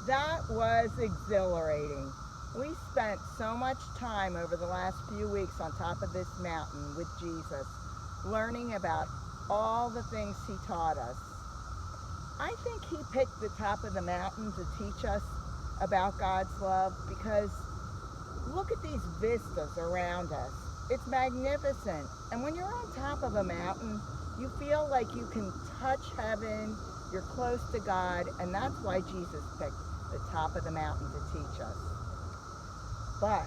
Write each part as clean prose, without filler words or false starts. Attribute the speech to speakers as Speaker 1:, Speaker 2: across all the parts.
Speaker 1: That was exhilarating. We spent so much time over the last few weeks on top of this mountain with Jesus, learning about all the things he taught us. I think he picked the top of the mountain to teach us about God's love because look at these vistas around us. It's magnificent. And when you're on top of a mountain, you feel like you can touch heaven, you're close to God, and that's why Jesus picked the top of the mountain to teach us. But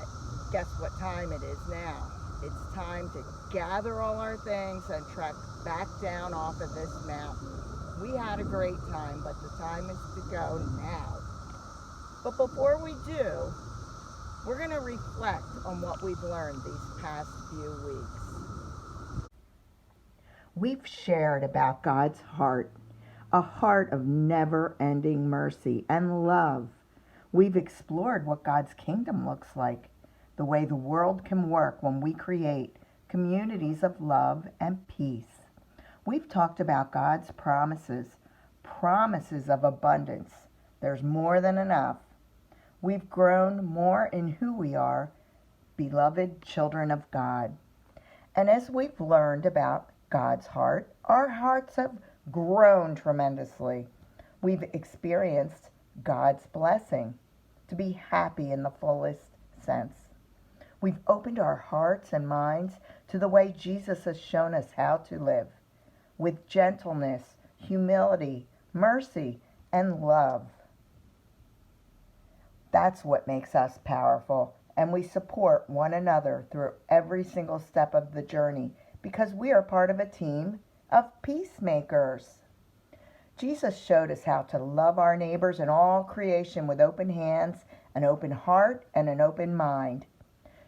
Speaker 1: guess what time it is now? It's time to gather all our things and trek back down off of this mountain. We had a great time, but the time is to go now. But before we do, we're going to reflect on what we've learned these past few weeks. We've shared about God's heart, a heart of never-ending mercy and love. We've explored what God's kingdom looks like, the way the world can work when we create communities of love and peace. We've talked about God's promises of abundance. There's more than enough. We've grown more in who we are, beloved children of God. And as we've learned about God's heart, our hearts have grown tremendously. We've experienced God's blessing to be happy in the fullest sense. We've opened our hearts and minds to the way Jesus has shown us how to live, with gentleness, humility, mercy, and love. That's what makes us powerful, and we support one another through every single step of the journey because we are part of a team of peacemakers. Jesus showed us how to love our neighbors and all creation with open hands, an open heart, and an open mind.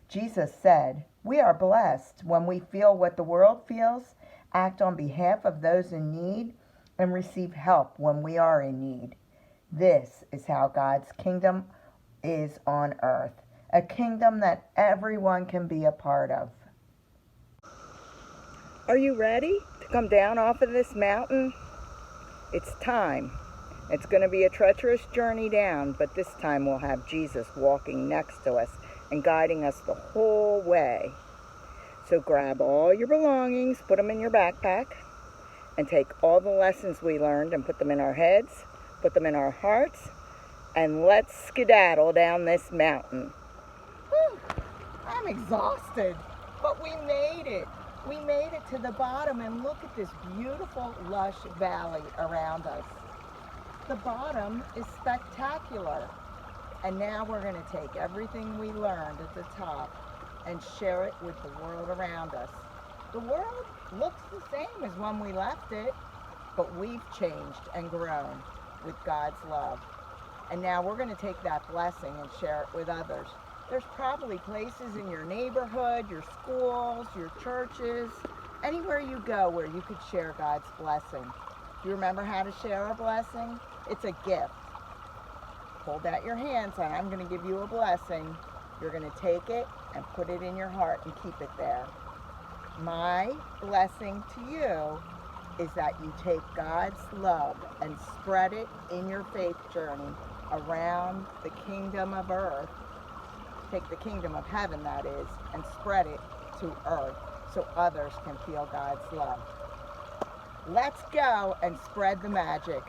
Speaker 1: Jesus said, "We are blessed when we feel what the world feels, act on behalf of those in need, and receive help when we are in need." This is how God's kingdom is on earth, a kingdom that everyone can be a part of. Are you ready to come down off of this mountain? It's time. It's going to be a treacherous journey down, but this time we'll have Jesus walking next to us and guiding us the whole way. So grab all your belongings, put them in your backpack, and take all the lessons we learned and put them in our heads, put them in our hearts, and let's skedaddle down this mountain. Whew, I'm exhausted, but we made it. We made it to the bottom, and look at this beautiful, lush valley around us. The bottom is spectacular. And now we're going to take everything we learned at the top and share it with the world around us. The world looks the same as when we left it, but we've changed and grown with God's love. And now we're going to take that blessing and share it with others. There's probably places in your neighborhood, your schools, your churches, anywhere you go where you could share God's blessing. Do you remember how to share a blessing? It's a gift. Hold out your hands and I'm going to give you a blessing. You're going to take it and put it in your heart and keep it there. My blessing to you is that you take God's love and spread it in your faith journey around the kingdom of earth. Take the kingdom of heaven, that is, and spread it to earth so others can feel God's love. Let's go and spread the magic.